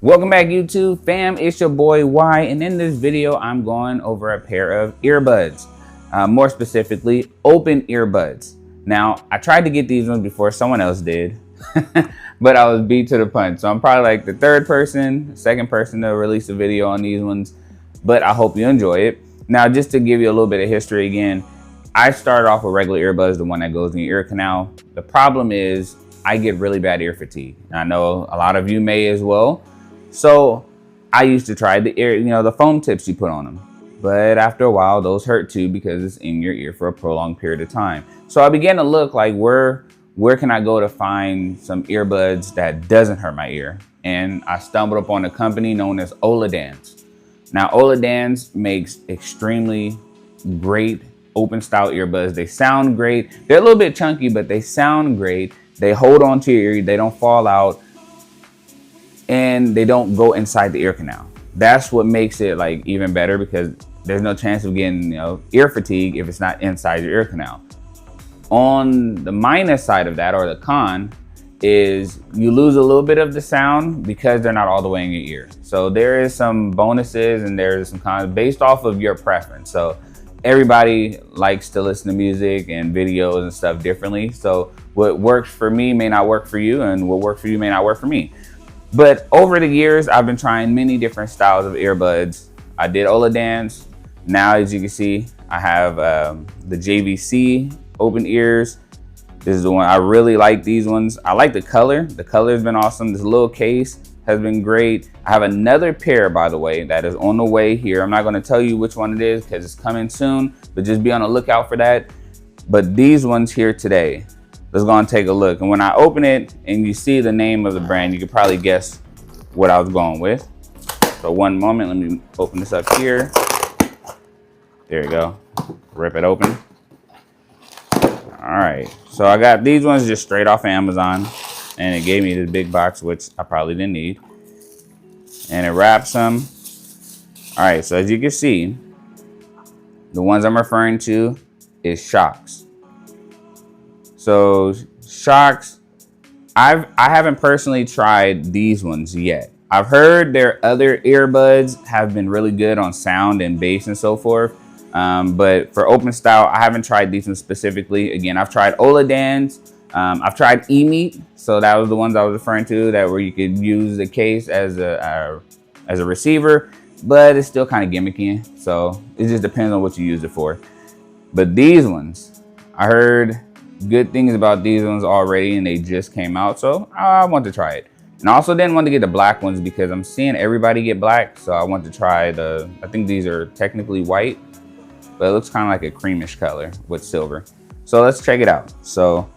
Welcome back, YouTube fam. It's your boy Y, and in this video I'm going over a pair of earbuds, more specifically open earbuds. Now I tried to get these ones before someone else did but I was beat to the punch, so I'm probably like the second person to release a video on these ones, but I hope you enjoy it. Now, just to give you a little bit of history again, I started off with regular earbuds, the one that goes in your ear canal. The problem is I get really bad ear fatigue. I know a lot of you may as well. So I used to try the ear, the foam tips you put on them. But after a while, those hurt too because it's in your ear for a prolonged period of time. So I began to look like where can I go to find some earbuds that doesn't hurt my ear? And I stumbled upon a company known as Oladance. Now, Oladance makes extremely great open style earbuds. They sound great. They're a little bit chunky, but they sound great. They hold on to your ear. They don't fall out. And they don't go inside the ear canal. That's what makes it like even better, because there's no chance of getting ear fatigue if it's not inside your ear canal. On the minus side of that, or the con, is you lose a little bit of the sound because they're not all the way in your ear. So there is some bonuses and there's some cons based off of your preference. So everybody likes to listen to music and videos and stuff differently. So what works for me may not work for you, and what works for you may not work for me. But over the years, I've been trying many different styles of earbuds. I did Oladance. Now, as you can see, I have the JVC open ears. This is the one I really like. These ones, I like the color. The color has been awesome. This little case has been great. I have another pair, by the way, that is on the way here. I'm not going to tell you which one it is because it's coming soon, but just be on the lookout for that. But these ones here today, let's go and take a look. And when I open it and you see the name of the brand, you can probably guess what I was going with. So one moment, let me open this up here. There you go. Rip it open. All right, so I got these ones just straight off Amazon, and it gave me this big box, which I probably didn't need. And it wraps them. All right, so as you can see, the ones I'm referring to is Shokz. So Shokz, I haven't personally tried these ones yet. I've heard their other earbuds have been really good on sound and bass and so forth. But for open style, I haven't tried these ones specifically. Again, I've tried Oladance. I've tried Emeet. So that was the ones I was referring to, that where you could use the case as a receiver, but it's still kind of gimmicky. So it just depends on what you use it for. But these ones, I heard good things about these ones already, and they just came out, so I want to try it. And I also didn't want to get the black ones because I'm seeing everybody get black, so I want to try I think these are technically white, but it looks kind of like a creamish color with silver. So let's check it out. So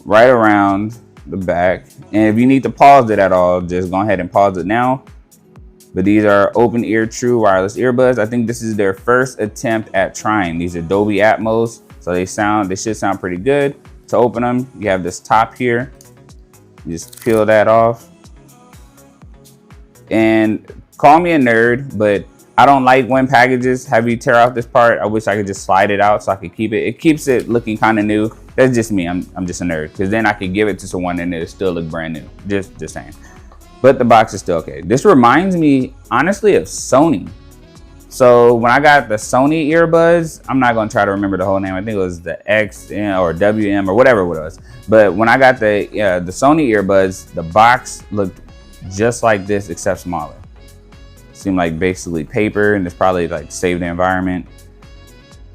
right around the back, and if you need to pause it at all, just go ahead and pause it now. But these are open ear true wireless earbuds. I think this is their first attempt at trying. These are Dolby Atmos. So they should sound pretty good. To open them, you have this top here. You just peel that off. And call me a nerd, but I don't like when packages have you tear off this part. I wish I could just slide it out so I could keep it. It keeps it looking kind of new. That's just me. I'm just a nerd, because then I could give it to someone and it'll still look brand new. Just saying. But the box is still okay. This reminds me, honestly, of Sony. So when I got the Sony earbuds, I'm not gonna try to remember the whole name. I think it was the XM or WM or whatever it was. But when I got the Sony earbuds, the box looked just like this except smaller. Seemed like basically paper, and it's probably like save the environment.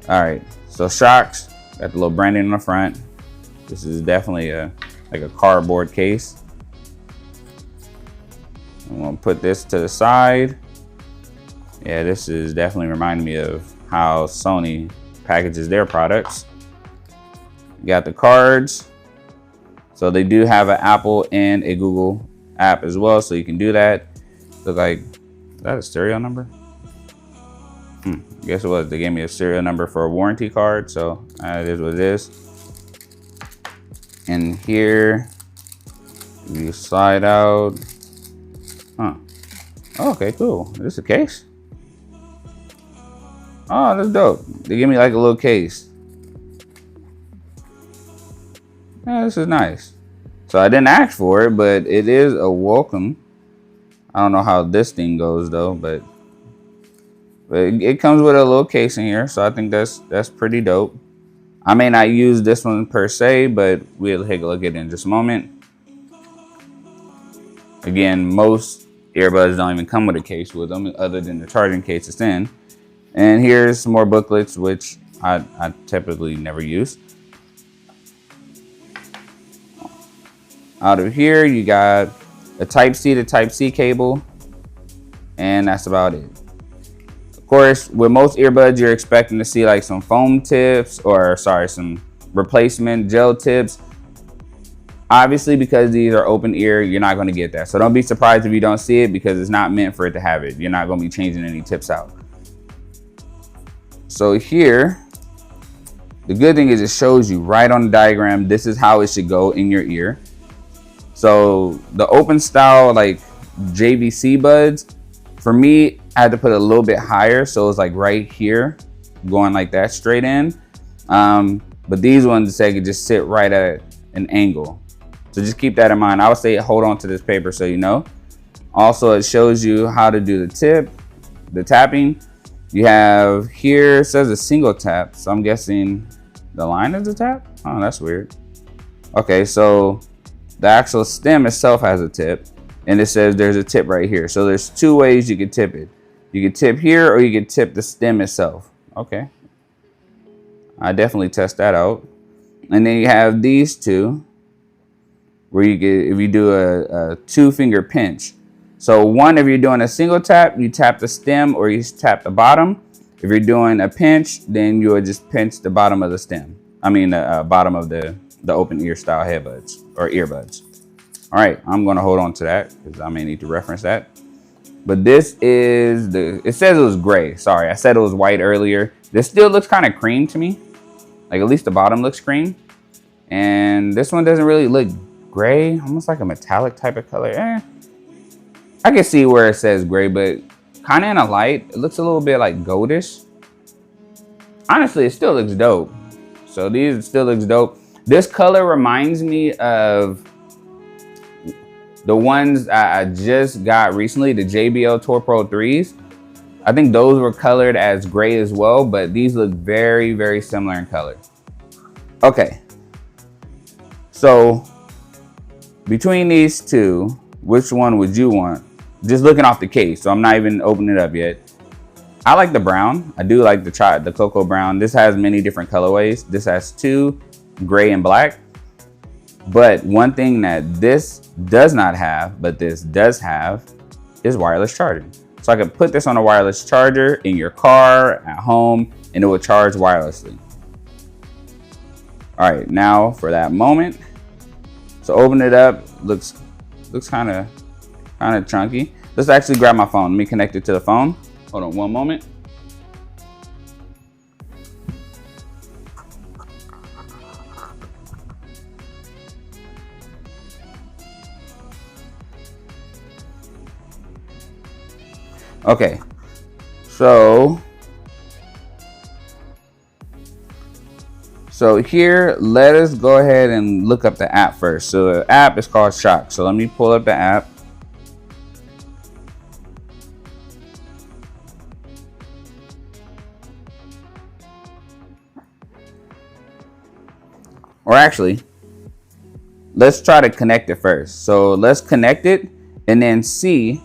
All right, so Shokz got the little branding on the front. This is definitely like a cardboard case. I'm gonna put this to the side. Yeah, this is definitely reminding me of how Sony packages their products. You got the cards. So they do have an Apple and a Google app as well, so you can do that. Look like, is that a serial number? I guess it was. They gave me a serial number for a warranty card, so it is what it is. And here, you slide out. Huh. Oh, okay, cool. Is this a case? Oh, that's dope. They give me like a little case. Yeah, this is nice. So I didn't ask for it, but it is a welcome. I don't know how this thing goes though, but it comes with a little case in here, so I think that's pretty dope. I may not use this one per se, but we'll take a look at it in just a moment. Again, most earbuds don't even come with a case with them other than the charging case it's in. And here's some more booklets, which I typically never use. Out of here, you got a Type-C to Type-C cable, and that's about it. Of course, with most earbuds, you're expecting to see like some foam tips, or sorry, some replacement gel tips. Obviously, because these are open ear, you're not going to get that. So don't be surprised if you don't see it, because it's not meant for it to have it. You're not going to be changing any tips out. So here, the good thing is it shows you right on the diagram, this is how it should go in your ear. So the open style like JVC buds, for me, I had to put it a little bit higher. So it's like right here, going like that straight in. But these ones, they could just sit right at an angle. So just keep that in mind. I would say hold on to this paper so you know. Also, it shows you how to do the tip, the tapping. You have here, it says a single tap. So I'm guessing the line is a tap? Oh, that's weird. Okay, so the actual stem itself has a tip, and it says there's a tip right here. So there's two ways you can tip it. You can tip here, or you can tip the stem itself. Okay, I definitely test that out. And then you have these two, where you get, if you do a 2-finger pinch. So one, if you're doing a single tap, you tap the stem or you tap the bottom. If you're doing a pinch, then you would just pinch the bottom of the stem. I mean, the bottom of the open ear style headbuds or earbuds. All right, I'm gonna hold on to that because I may need to reference that. But this is it says it was gray. Sorry, I said it was white earlier. This still looks kind of cream to me. Like at least the bottom looks cream. And this one doesn't really look gray, almost like a metallic type of color. I can see where it says gray, but kind of in a light, it looks a little bit like goldish. Honestly, it still looks dope. So these still looks dope. This color reminds me of the ones I just got recently, the JBL Tour Pro 3s. I think those were colored as gray as well, but these look very, very similar in color. Okay. So between these two, which one would you want? Just looking off the case, so I'm not even opening it up yet. I like the brown. I do like the cocoa brown. This has many different colorways. This has two, gray and black. But one thing that this does not have, but this does have, is wireless charging. So I could put this on a wireless charger in your car, at home, and it will charge wirelessly. All right, now for that moment. So open it up, looks kind of chunky. Let's actually grab my phone. Let me connect it to the phone. Hold on one moment. Okay, so here, let us go ahead and look up the app first. So the app is called Shokz. So let me pull up the app. Or actually, let's try to connect it first. So let's connect it and then see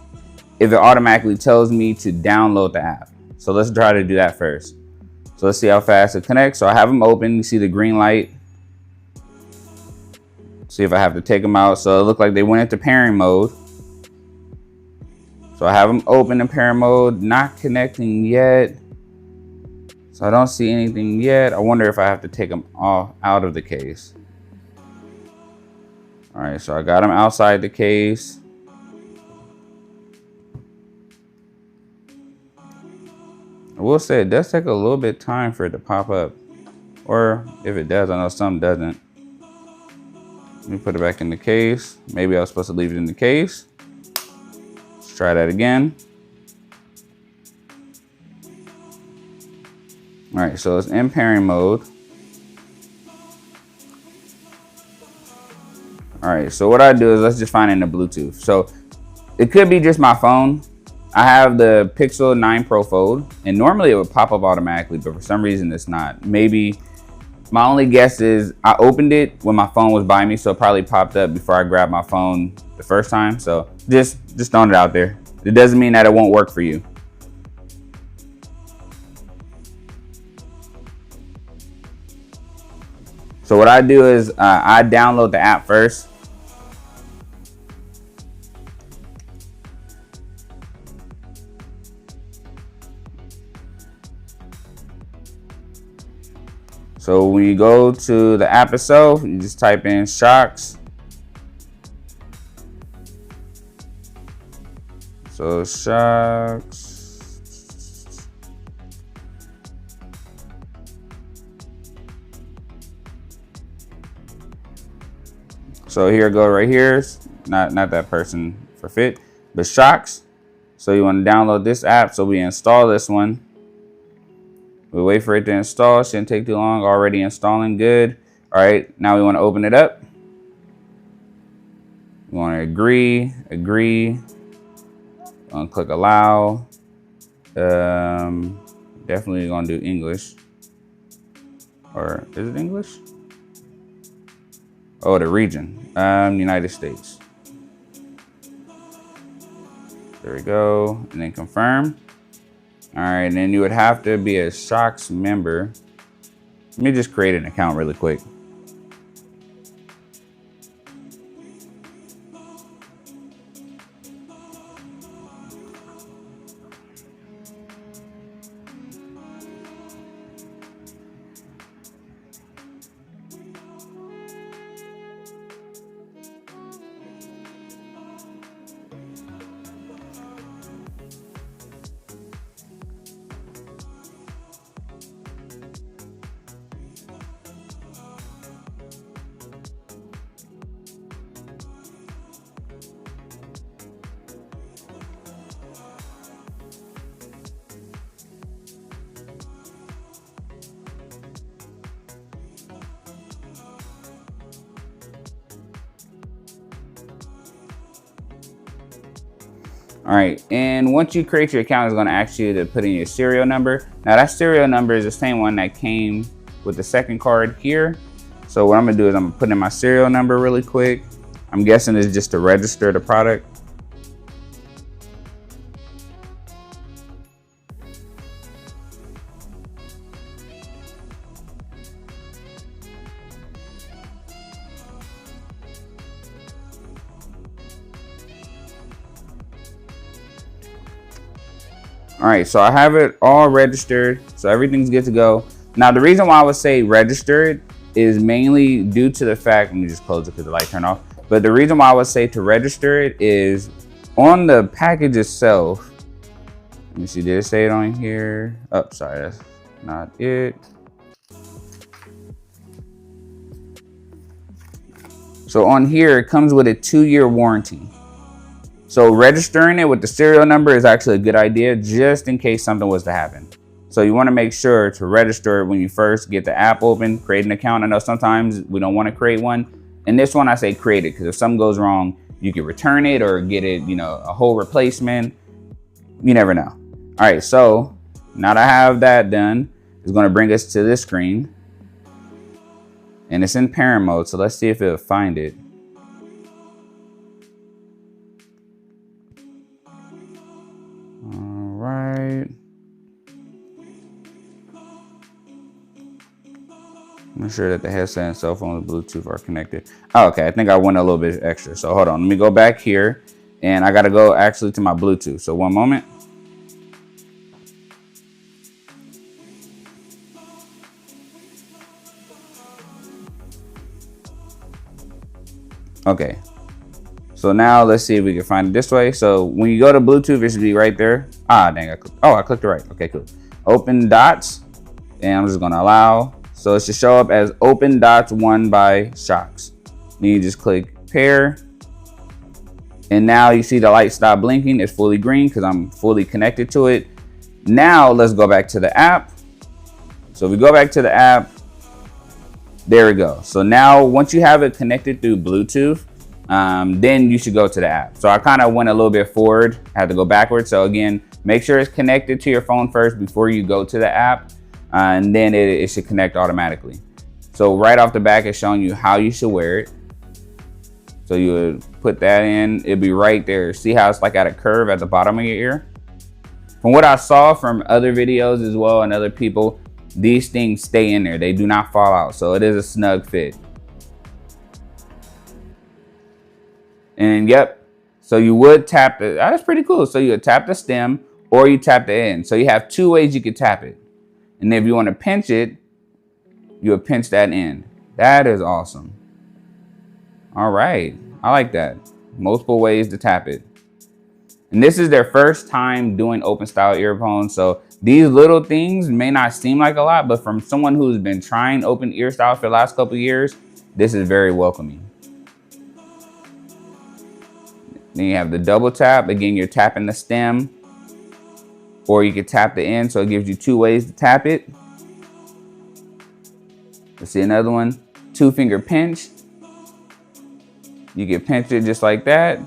if it automatically tells me to download the app. So let's try to do that first. So let's see how fast it connects. So I have them open. You see the green light. See if I have to take them out. So it looked like they went into pairing mode. So I have them open in pairing mode, not connecting yet. So I don't see anything yet. I wonder if I have to take them all out of the case. All right, so I got them outside the case. I will say it does take a little bit of time for it to pop up. Or if it does, I know some doesn't. Let me put it back in the case. Maybe I was supposed to leave it in the case. Let's try that again. All right, so it's in pairing mode. All right, so what I do is let's just find in the Bluetooth. So It could be just my phone. I have the Pixel 9 Pro Fold, and normally it would pop up automatically, but for some reason it's not. Maybe, my only guess is I opened it when my phone was by me, so it probably popped up before I grabbed my phone the first time. So just throwing it out there. It doesn't mean that it won't work for you. So what I do is I download the app first. So when you go to the app itself, you just type in Shokz. So Shokz. So here go right here. Not that person for fit, but Shokz. So you want to download this app. So we install this one. We wait for it to install. Shouldn't take too long. Already installing. Good. All right. Now we want to open it up. We want to agree. I'm gonna click allow. Definitely gonna do English. Or is it English? Oh, the region. United States. There we go. And then confirm. All right, and then you would have to be a Shokz member. Let me just create an account really quick. All right, and once you create your account, it's gonna ask you to put in your serial number. Now that serial number is the same one that came with the second card here. So what I'm gonna do is I'm gonna put in my serial number really quick. I'm guessing it's just to register the product. All right, so I have it all registered, so everything's good to go. Now, the reason why I would say registered is mainly due to the fact, let me just close it because the light turned off. But the reason why I would say to register it is on the package itself. Let me see, did it say it on here? Oh, sorry, that's not it. So on here, it comes with a 2-year warranty. So registering it with the serial number is actually a good idea just in case something was to happen. So you want to make sure to register it when you first get the app open, create an account. I know sometimes we don't want to create one. In this one, I say create it because if something goes wrong, you can return it or get it, a whole replacement. You never know. All right, so now that I have that done, it's going to bring us to this screen. And it's in parent mode, so let's see if it'll find it. Right. Make sure that the headset and cell phone with Bluetooth are connected. Oh, okay, I think I went a little bit extra. So hold on, let me go back here and I gotta go actually to my Bluetooth. So one moment. Okay. So now let's see if we can find it this way. So when you go to Bluetooth, it should be right there. Ah, dang, I clicked it right. Okay, cool. OpenDots, and I'm just gonna allow. So it should show up as OpenDots 1 by Shokz. Then you just click pair. And now you see the light stop blinking. It's fully green because I'm fully connected to it. Now let's go back to the app. So if we go back to the app, there we go. So now once you have it connected through Bluetooth, then you should go to the app. So I kind of went a little bit forward, I had to go backwards. So again, make sure it's connected to your phone first before you go to the app, and then it should connect automatically. So right off the back, it's showing you how you should wear it. So you would put that in, it'd be right there. See how it's like at a curve at the bottom of your ear? From what I saw from other videos as well and other people, these things stay in there. They do not fall out. So it is a snug fit. And yep, so you would tap the, that's pretty cool. So you would tap the stem or you tap the end. So you have two ways you could tap it. And if you want to pinch it, you would pinch that end. That is awesome. All right, I like that. Multiple ways to tap it. And this is their first time doing open style earphones. So these little things may not seem like a lot, but from someone who's been trying open ear style for the last couple of years, this is very welcoming. Then you have the double tap. Again, you're tapping the stem, or you can tap the end. So it gives you two ways to tap it. Let's see another one. 2-finger pinch. You can pinch it just like that.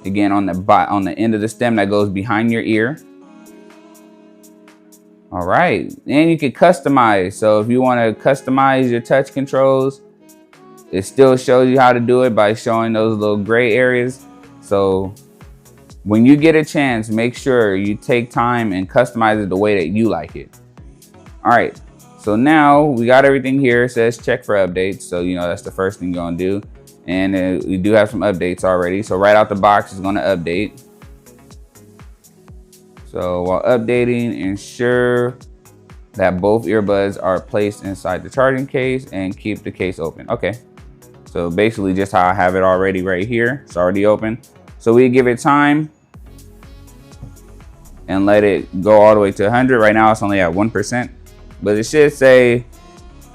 Again, on the end of the stem that goes behind your ear. All right, and you can customize. So if you want to customize your touch controls, it still shows you how to do it by showing those little gray areas. So when you get a chance, make sure you take time and customize it the way that you like it. All right, so now we got everything here. It says check for updates. So, you know, that's the first thing you're gonna do. And we do have some updates already. So right out the box, it's gonna update. So while updating, ensure that both earbuds are placed inside the charging case and keep the case open. Okay, so basically just how I have it already right here. It's already open. So we give it time and let it go all the way to 100. Right now it's only at 1%, but it should say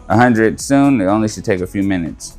100 soon. It only should take a few minutes.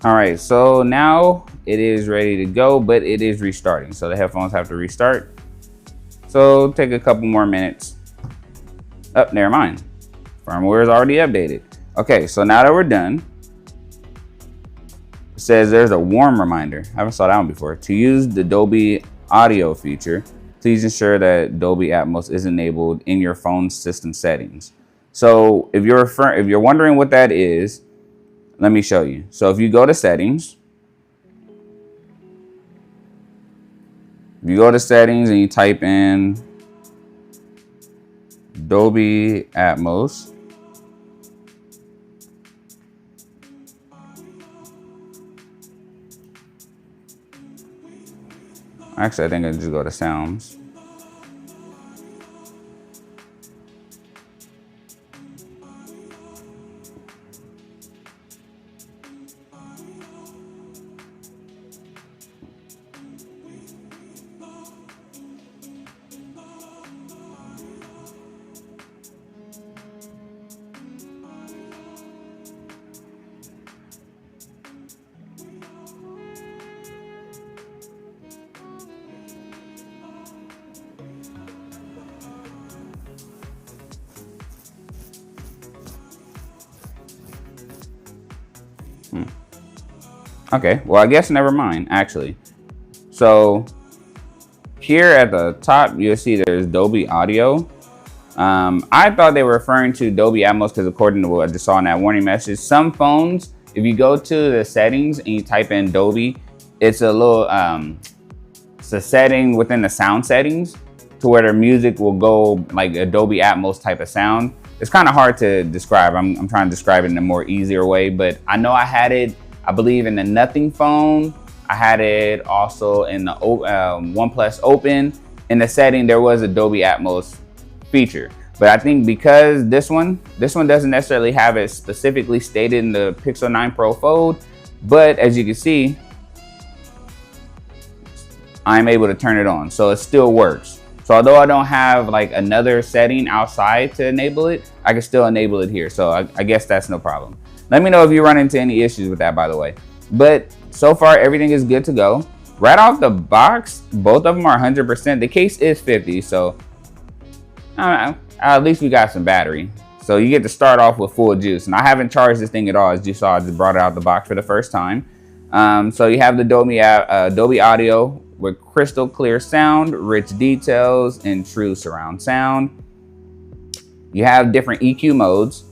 All right, so now it is ready to go, but it is restarting. So the headphones have to restart. So take a couple more minutes. Oh, never mind. Firmware is already updated. Okay, so now that we're done, it says there's a warm reminder. I haven't saw that one before. To use the Dolby Audio feature, please ensure that Dolby Atmos is enabled in your phone system settings. So if you're wondering what that is, let me show you. So if you go to settings, and you type in Dolby Atmos, actually I think I just go to sounds. Okay, well, I guess never mind, actually. So here at the top, you'll see there's Dolby Audio. I thought they were referring to Dolby Atmos because according to what I just saw in that warning message, some phones, if you go to the settings and you type in Dolby, it's a little, it's a setting within the sound settings to where their music will go like a Dolby Atmos type of sound. It's kind of hard to describe. I'm trying to describe it in a more easier way, but I know I had it, I believe, in the Nothing phone. I had it also in the OnePlus Open. In the setting, there was a Dolby Atmos feature. But I think because this one doesn't necessarily have it specifically stated in the Pixel 9 Pro Fold, but as you can see, I'm able to turn it on. So it still works. So although I don't have like another setting outside to enable it, I can still enable it here. So I guess that's no problem. Let me know if you run into any issues with that, by the way. But so far, everything is good to go. Right off the box, both of them are 100%. The case is 50, so at least we got some battery. So you get to start off with full juice. And I haven't charged this thing at all. As you saw, I just brought it out the box for the first time. So you have the Dolby Audio with crystal clear sound, rich details, and true surround sound. You have different EQ modes.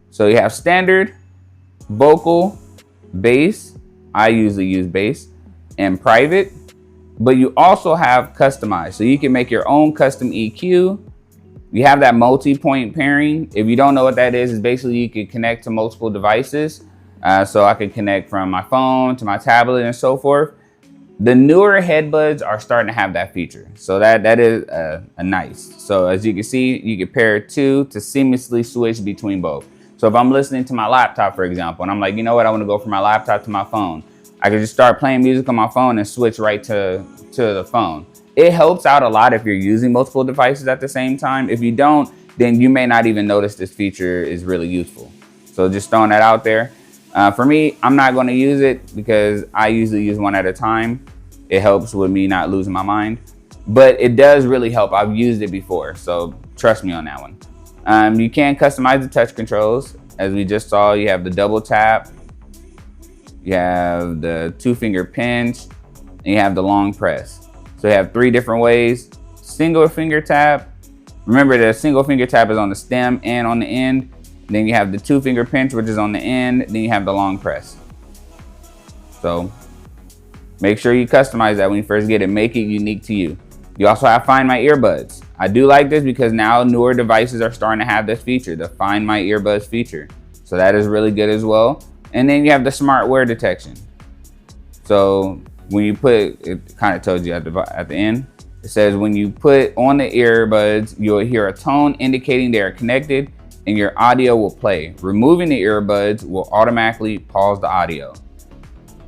So you have standard, vocal, bass. I usually use bass, and private. But you also have customized. So you can make your own custom EQ. You have that multi-point pairing. If you don't know what that is, it's basically you can connect to multiple devices. So I can connect from my phone to my tablet and so forth. The newer headbuds are starting to have that feature. So that is a nice. So as you can see, you can pair two to seamlessly switch between both. So if I'm listening to my laptop, for example, and I'm like, you know what, I want to go from my laptop to my phone, I can just start playing music on my phone and switch right to the phone. It helps out a lot if you're using multiple devices at the same time. If you don't, then you may not even notice this feature is really useful. So just throwing that out there. For me, I'm not going to use it because I usually use one at a time. It helps with me not losing my mind. But it does really help. I've used it before, so trust me on that one. You can customize the touch controls. As we just saw, you have the double tap, you have the 2-finger pinch, and you have the long press. So you have 3 different ways. Single finger tap. Remember, the single finger tap is on the stem and on the end. Then you have the 2-finger pinch, which is on the end. Then you have the long press. So make sure you customize that when you first get it. Make it unique to you. You also have Find My Earbuds. I do like this because now newer devices are starting to have this feature, the Find My Earbuds feature. So that is really good as well. And then you have the smart wear detection. So when you put, it kind of tells you at the end, it says when you put on the earbuds, you'll hear a tone indicating they are connected and your audio will play. Removing the earbuds will automatically pause the audio.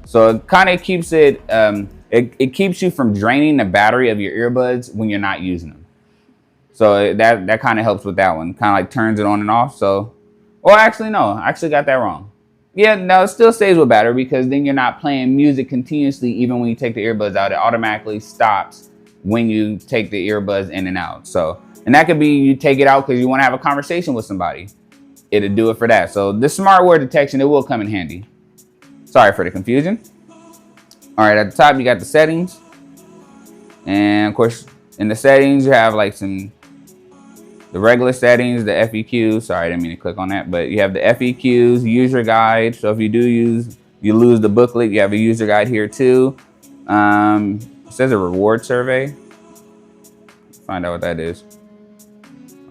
So it kind of keeps it, it keeps you from draining the battery of your earbuds when you're not using them. So that kind of helps with that one. Kind of like turns it on and off. So, or actually no, I actually got that wrong. Yeah, no, it still stays with battery because then you're not playing music continuously even when you take the earbuds out. It automatically stops when you take the earbuds in and out. So, and that could be you take it out because you want to have a conversation with somebody. It'll do it for that. So the smart word detection, it will come in handy. Sorry for the confusion. All right, at the top, you got the settings. And of course, in the settings, you have like the regular settings, the FEQs. Sorry, I didn't mean to click on that, but you have the FEQs, user guide. So if you you lose the booklet, you have a user guide here too. It says a reward survey. Find out what that is.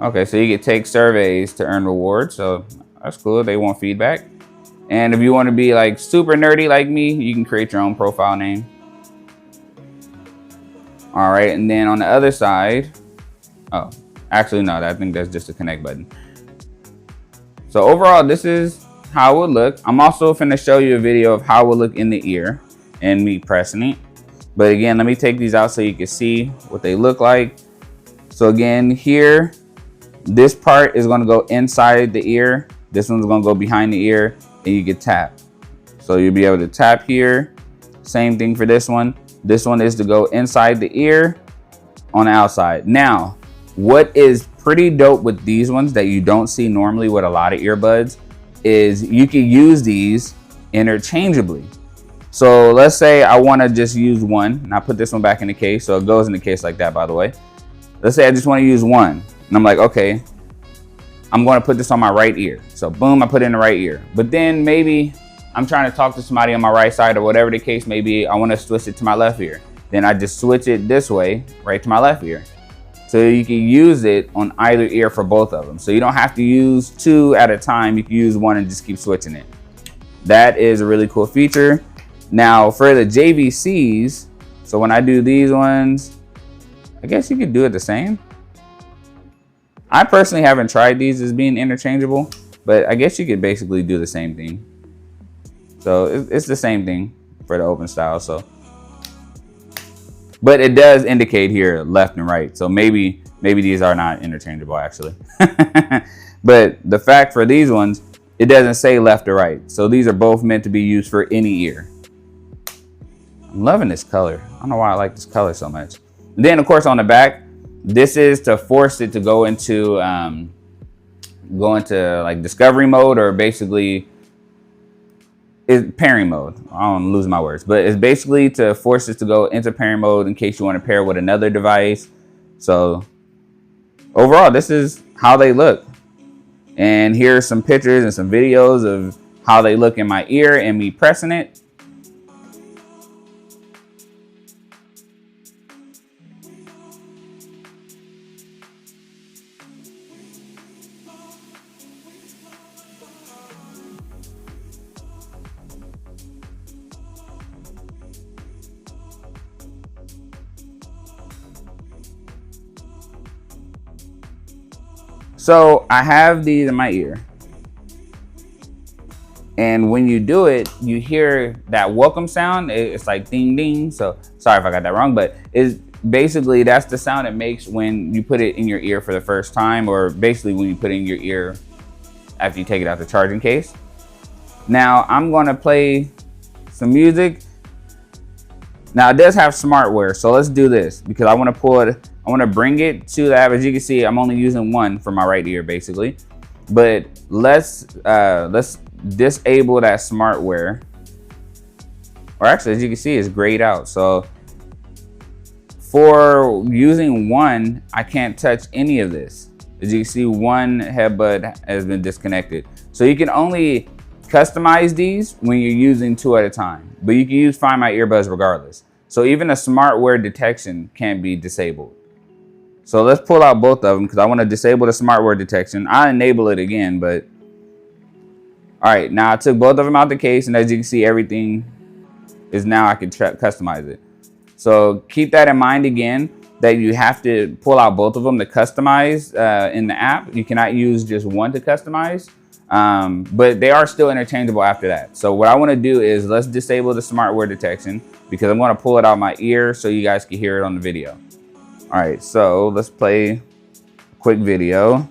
Okay, so you can take surveys to earn rewards. So that's cool. They want feedback. And if you want to be like super nerdy like me, you can create your own profile name. All right, and then on the other side, oh, actually no, I think that's just a connect button. So overall, this is how it would look. I'm also finna show you a video of how it would look in the ear and me pressing it. But again, let me take these out so you can see what they look like. So again, here, this part is gonna go inside the ear. This one's gonna go behind the ear, and you can tap. So you'll be able to tap here. Same thing for this one. This one is to go inside the ear on the outside. Now, what is pretty dope with these ones that you don't see normally with a lot of earbuds is you can use these interchangeably. So let's say I want to just use one, and I put this one back in the case. So it goes in the case like that, by the way. Let's say I just want to use one, and I'm like, okay, I'm going to put this on my right ear. So boom, I put it in the right ear. But then maybe I'm trying to talk to somebody on my right side or whatever the case may be. I want to switch it to my left ear. Then I just switch it this way, right to my left ear. So you can use it on either ear for both of them. So you don't have to use two at a time. You can use one and just keep switching it. That is a really cool feature. Now for the JVCs, so when I do these ones, I guess you could do it the same. I personally haven't tried these as being interchangeable, but I guess you could basically do the same thing. So it's the same thing for the open style. So, but it does indicate here left and right. So maybe these are not interchangeable actually. But the fact for these ones, it doesn't say left or right. So these are both meant to be used for any ear. I'm loving this color. I don't know why I like this color so much. And then of course on the back, this is to force it to go into like discovery mode, or basically is pairing mode. I don't lose my words, but it's basically to force it to go into pairing mode in case you want to pair with another device. So overall, this is how they look. And here's some pictures and some videos of how they look in my ear and me pressing it. So I have these in my ear, and when you do it, you hear that welcome sound. It's like ding ding. So sorry if I got that wrong, but it's basically that's the sound it makes when you put it in your ear for the first time, or basically when you put it in your ear after you take it out the charging case. Now I'm gonna play some music. Now it does have smartware, so let's do this because I want to bring it to the app. As you can see, I'm only using one for my right ear basically, but let's disable that smartware. Or actually, as you can see, it's grayed out. So for using one, I can't touch any of this. As you can see, one headbud has been disconnected. So you can only customize these when you're using two at a time, but you can use Find My Earbuds regardless. So even a smartware detection can be disabled. So let's pull out both of them because I want to disable the smartware detection. I'll enable it again, but all right, now I took both of them out the case, and as you can see, everything is now I can customize it. So keep that in mind again, that you have to pull out both of them to customize in the app. You cannot use just one to customize. But they are still interchangeable after that. So what I want to do is let's disable the smartware detection because I'm going to pull it out my ear so you guys can hear it on the video. All right, so let's play a quick video.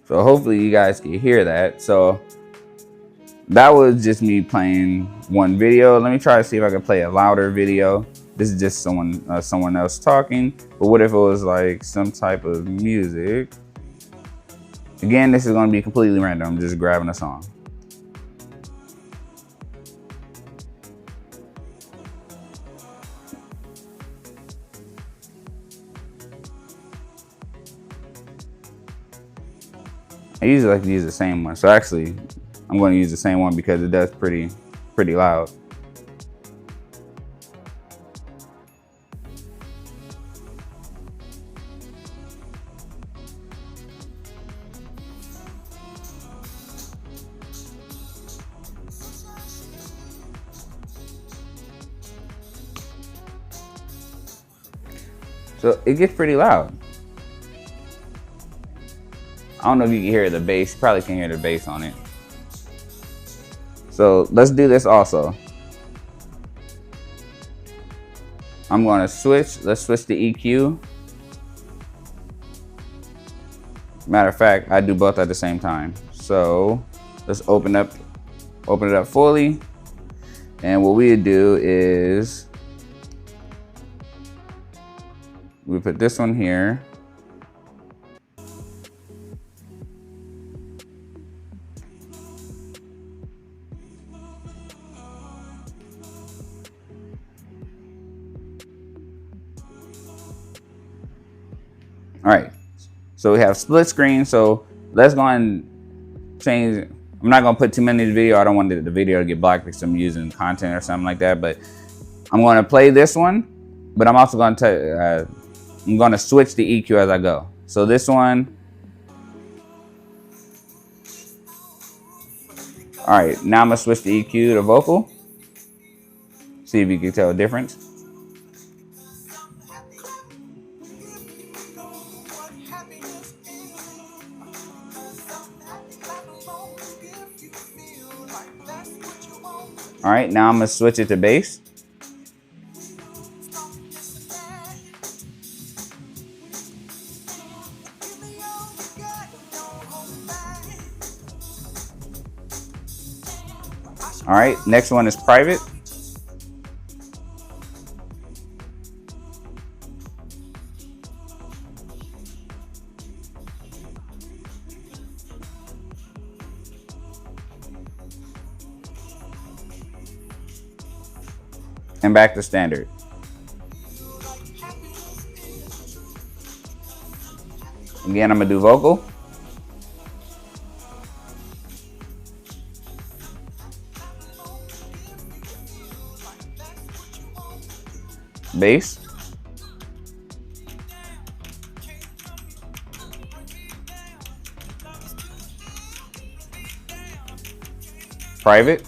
So hopefully you guys can hear that. So that was just me playing one video. Let me try to see if I can play a louder video. This is just someone else talking. But what if it was like some type of music? Again, this is going to be completely random. I'm just grabbing a song. I usually like to use the same one. So actually, I'm going to use the same one because it does pretty loud. So it gets pretty loud. I don't know if you can hear the bass. You probably can hear the bass on it. So let's do this also. I'm going to switch. Let's switch to EQ. Matter of fact, I do both at the same time. So let's open it up fully. And what we do is we put this one here. All right, so we have split screen. So let's go and change. I'm not gonna put too many in the video. I don't want the video to get blocked because I'm using content or something like that. But I'm gonna play this one, but I'm also gonna I'm gonna switch the EQ as I go. So this one. All right, now I'm gonna switch the EQ to vocal. See if you can tell the difference. All right, now I'm gonna switch it to bass. All right, next one is private. And back to standard. Again, I'm gonna do vocal. Bass. Private.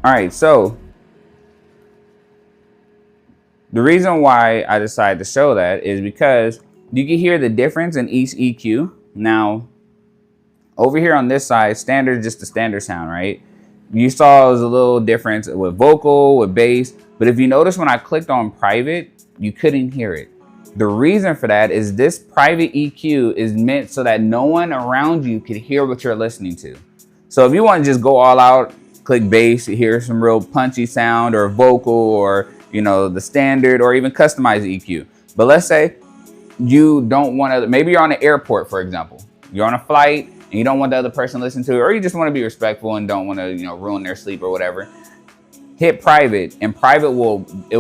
All right, so the reason why I decided to show that is because you can hear the difference in each EQ. Now, over here on this side, standard is just the standard sound, right? You saw it was a little difference with vocal, with bass, but if you notice when I clicked on private, you couldn't hear it. The reason for that is this private EQ is meant so that no one around you could hear what you're listening to. So if you want to just go all out, click bass, you hear some real punchy sound, or vocal, or the standard, or even customize the EQ. But let's say you don't want to, maybe you're on an airport, for example. You're on a flight and you don't want the other person to listen to it, or you just want to be respectful and don't want to ruin their sleep or whatever. Hit private, and private will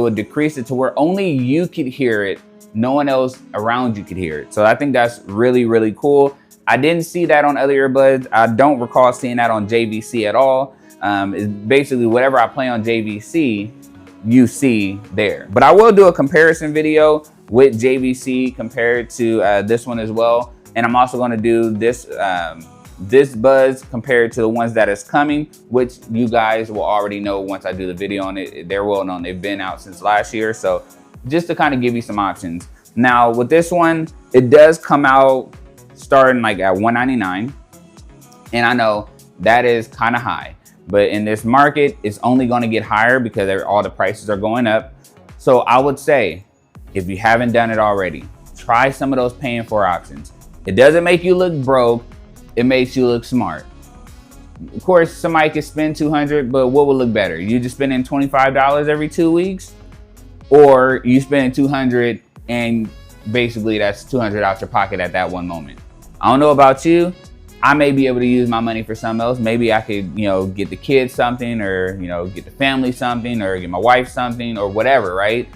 decrease it to where only you could hear it. No one else around you could hear it. So I think that's really, really cool. I didn't see that on other earbuds. I don't recall seeing that on JVC at all. It's basically whatever I play on JVC, you see there. But I will do a comparison video with JVC compared to this one as well. And I'm also going to do this this Buzz compared to the ones that is coming, which you guys will already know once I do the video on it. They're well known. They've been out since last year. So just to kind of give you some options. Now with this one, it does come out starting like at $199. And I know that is kind of high. But in this market, it's only going to get higher because all the prices are going up. So I would say, if you haven't done it already, try some of those paying for options. It doesn't make you look broke, it makes you look smart. Of course, somebody could spend $200, but what would look better? You just spending $25 every 2 weeks, or you spending $200 and basically that's $200 out your pocket at that one moment. I don't know about you. I may be able to use my money for something else. Maybe I could, get the kids something, or, get the family something, or get my wife something, or whatever, right?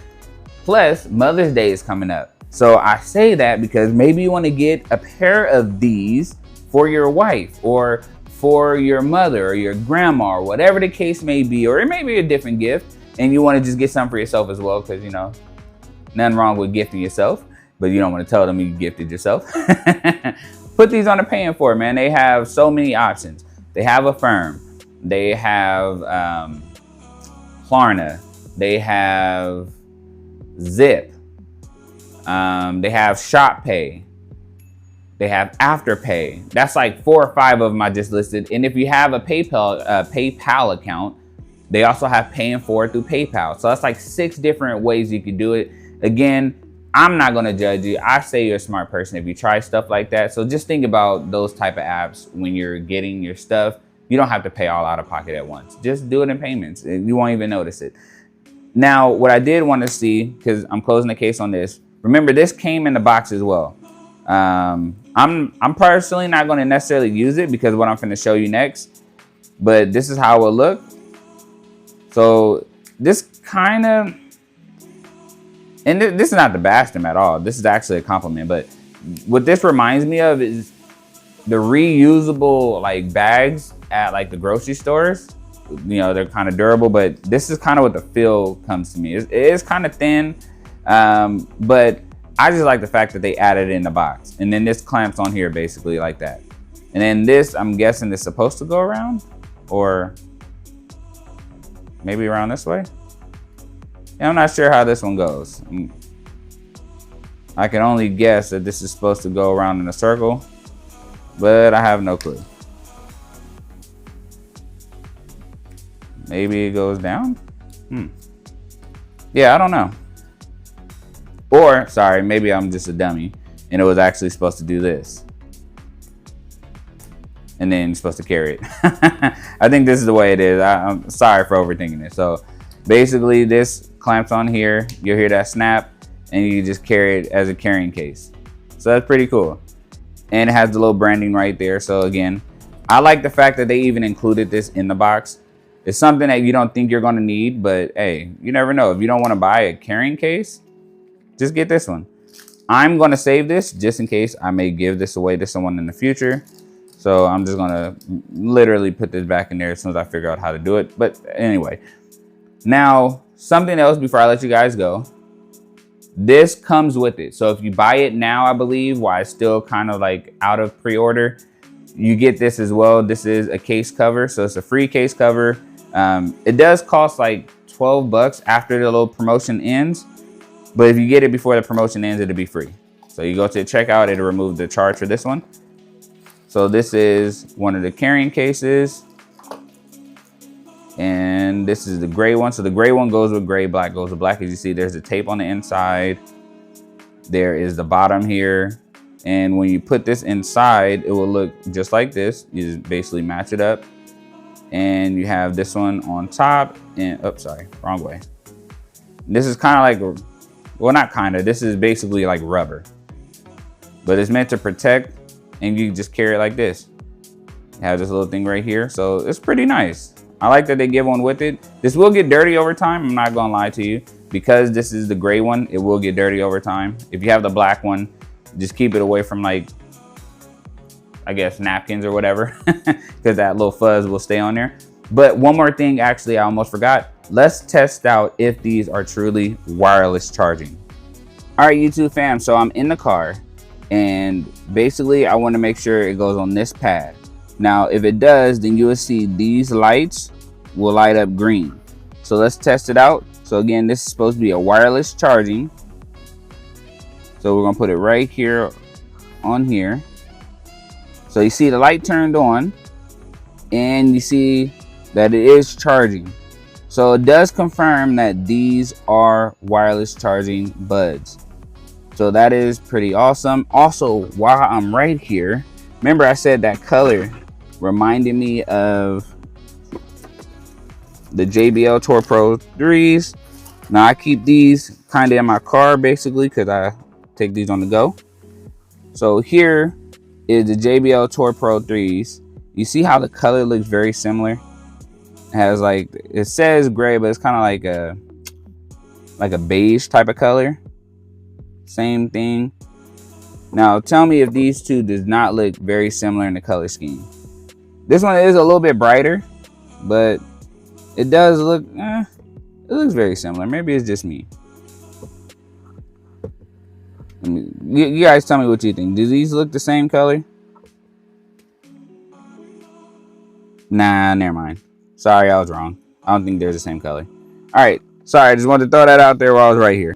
Plus, Mother's Day is coming up. So I say that because maybe you want to get a pair of these for your wife, or for your mother, or your grandma, or whatever the case may be, or it may be a different gift, and you want to just get something for yourself as well, because, nothing wrong with gifting yourself, but you don't want to tell them you gifted yourself. Put these on the paying for, man. They have so many options. They have Affirm. They have Klarna. They have Zip. They have Shop Pay. They have Afterpay. That's like 4 or 5 of them I just listed. And if you have a PayPal account, they also have paying for it through PayPal. So that's like 6 different ways you can do it. Again, I'm not gonna judge you. I say you're a smart person if you try stuff like that. So just think about those type of apps when you're getting your stuff. You don't have to pay all out of pocket at once. Just do it in payments and you won't even notice it. Now, what I did want to see, because I'm closing the case on this, remember this came in the box as well. I'm personally not going to necessarily use it because of what I'm going to show you next, but this is how it will look. So this kind of, and this is not to bash them at all. This is actually a compliment, but what this reminds me of is the reusable like bags at like the grocery stores. They're kind of durable, but this is kind of what the feel comes to me. It is kind of thin, but I just like the fact that they added it in the box. And then this clamps on here basically like that. And then this, I'm guessing, is supposed to go around, or maybe around this way. Yeah, I'm not sure how this one goes. I can only guess that this is supposed to go around in a circle, but I have no clue. Maybe it goes down? Yeah, I don't know. Or, sorry, maybe I'm just a dummy and it was actually supposed to do this. And then you're supposed to carry it. I think this is the way it is. I'm sorry for overthinking it. So basically this clamps on here. You'll hear that snap and you just carry it as a carrying case. So that's pretty cool. And it has the little branding right there. So again, I like the fact that they even included this in the box. It's something that you don't think you're gonna need, but hey, you never know. If you don't wanna buy a carrying case, just get this one. I'm gonna save this just in case I may give this away to someone in the future. So I'm just gonna literally put this back in there as soon as I figure out how to do it. But anyway, now something else before I let you guys go. This comes with it. So if you buy it now, I believe, while it's still kind of like out of pre-order, you get this as well. This is a case cover. So it's a free case cover. It does cost like 12 bucks after the little promotion ends. But if you get it before the promotion ends, it'll be free. So you go to checkout, it'll remove the charge for this one. So this is one of the carrying cases. And this is the gray one. So the gray one goes with gray, black goes with black. As you see, there's the tape on the inside. There is the bottom here. And when you put this inside, it will look just like this. You just basically match it up. And you have this one on top. And, oops, sorry, wrong way. This is kind of like, well, not kind of, this is basically like rubber. But it's meant to protect, and you just carry it like this. You have this little thing right here. So it's pretty nice. I like that they give one with it. This will get dirty over time. I'm not gonna lie to you. Because this is the gray one, it will get dirty over time. If you have the black one, just keep it away from, like, I guess napkins or whatever, because that little fuzz will stay on there. But one more thing, actually, I almost forgot. Let's test out if these are truly wireless charging. All right, YouTube fam, so I'm in the car, and basically I want to make sure it goes on this pad. Now, if it does, then you will see these lights will light up green. So let's test it out. So again, this is supposed to be a wireless charging. So we're gonna put it right here on here. So you see the light turned on, and you see that it is charging. So it does confirm that these are wireless charging buds. So that is pretty awesome. Also, while I'm right here, remember I said that color reminded me of the JBL Tour Pro 3s. Now I keep these kind of in my car basically because I take these on the go. So here is the JBL Tour Pro 3s. You see how the color looks very similar? It has like, it says gray, but it's kind of like a beige type of color. Same thing. Now tell me if these two does not look very similar in the color scheme. This one is a little bit brighter, but it does look, it looks very similar. Maybe it's just me. You guys tell me what you think. Do these look the same color? Nah, never mind. Sorry, I was wrong. I don't think they're the same color. All right, sorry, I just wanted to throw that out there while I was right here.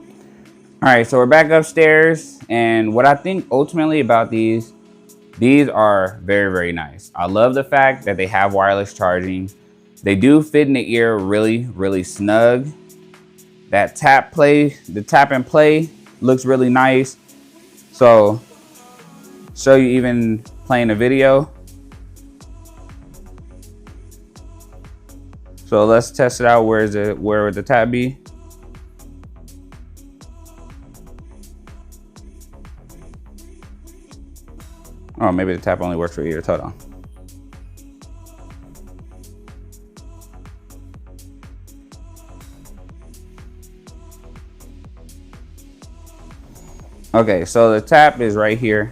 All right, so we're back upstairs, and what I think ultimately about these are very, very nice. I love the fact that they have wireless charging. They do fit in the ear really, really snug. That the tap and play looks really nice. So, show you even playing a video. So let's test it out. Where would the tap be? Oh, maybe the tap only works for ears. Hold on. Okay, so the tap is right here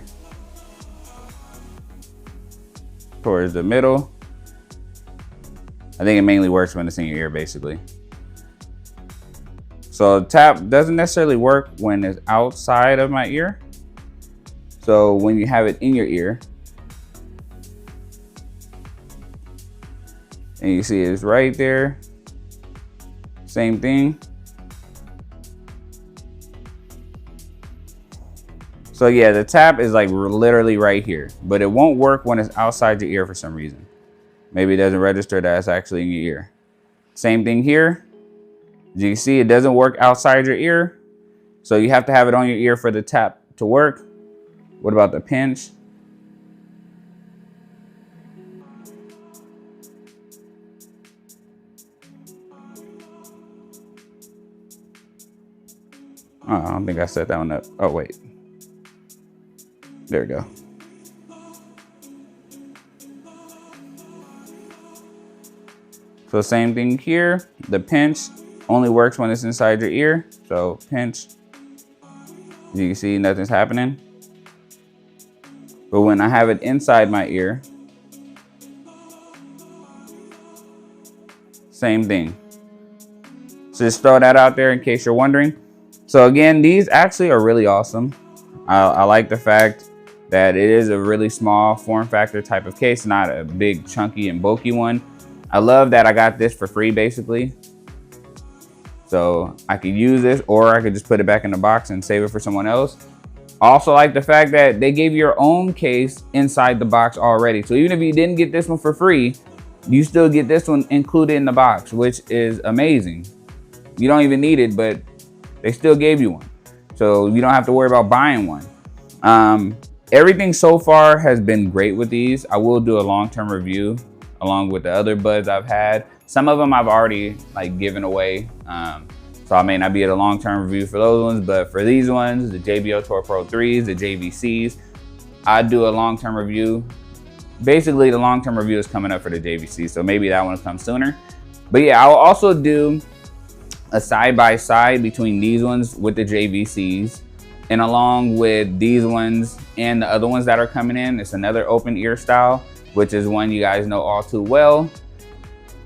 towards the middle. I think it mainly works when it's in your ear, basically. So the tap doesn't necessarily work when it's outside of my ear. So when you have it in your ear, and you see it's right there, same thing. So yeah, the tap is like literally right here, but it won't work when it's outside your ear for some reason. Maybe it doesn't register that it's actually in your ear. Same thing here. As you can see, it doesn't work outside your ear. So you have to have it on your ear for the tap to work. What about the pinch? Oh, I don't think I set that one up. Oh, wait. There we go. So same thing here. The pinch only works when it's inside your ear. So pinch. As you can see, nothing's happening. But when I have it inside my ear, same thing. So just throw that out there in case you're wondering. So again, these actually are really awesome. I like the fact that it is a really small form factor type of case, not a big chunky and bulky one. I love that I got this for free basically. So I could use this, or I could just put it back in the box and save it for someone else. Also like the fact that they gave you your own case inside the box already. So even if you didn't get this one for free, you still get this one included in the box, which is amazing. You don't even need it, but they still gave you one. So you don't have to worry about buying one. Everything so far has been great with these. I will do a long-term review along with the other buds I've had. Some of them I've already like given away. So I may not be at a long-term review for those ones, but for these ones, the JBL Tour Pro 3s, the JVCs, I'd do a long-term review. Basically, the long-term review is coming up for the JVC, so maybe that one will come sooner. But yeah, I'll also do a side-by-side between these ones with the JVCs, and along with these ones and the other ones that are coming in. It's another open ear style, which is one you guys know all too well,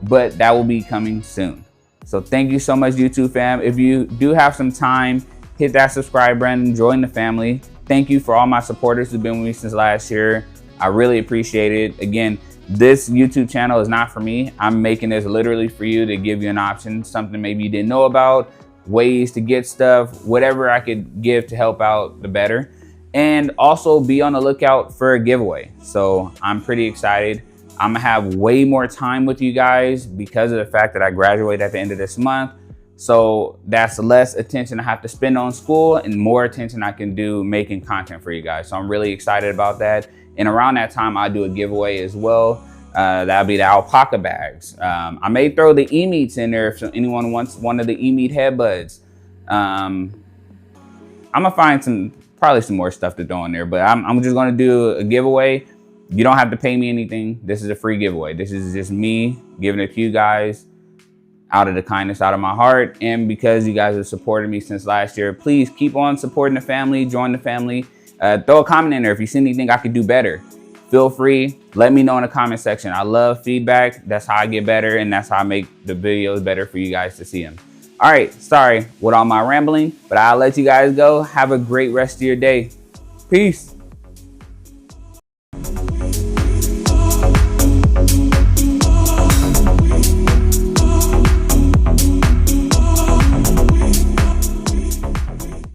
but that will be coming soon. So thank you so much, YouTube fam. If you do have some time, hit that subscribe button, join the family. Thank you for all my supporters who've been with me since last year. I really appreciate it. Again, this YouTube channel is not for me. I'm making this literally for you to give you an option, something maybe you didn't know about, ways to get stuff, whatever I could give to help out, the better. And also be on the lookout for a giveaway. So I'm pretty excited. I'm gonna have way more time with you guys because of the fact that I graduate at the end of this month. So that's less attention I have to spend on school and more attention I can do making content for you guys. So I'm really excited about that. And around that time, I'll do a giveaway as well. That'll be the alpaca bags. I may throw the Emeets in there if anyone wants one of the Emeet headbuds. I'm gonna find probably some more stuff to throw in there, but I'm just gonna do a giveaway. You don't have to pay me anything. This is a free giveaway. This is just me giving it to you guys out of the kindness, out of my heart, and because you guys have supported me since last year. Please keep on supporting the family, join the family. Throw a comment in there if you see anything I could do better. Feel free, let me know in the comment section. I love feedback. That's how I get better, and that's how I make the videos better for you guys to see them. All right, sorry with all my rambling, but I'll let you guys go. Have a great rest of your day. Peace.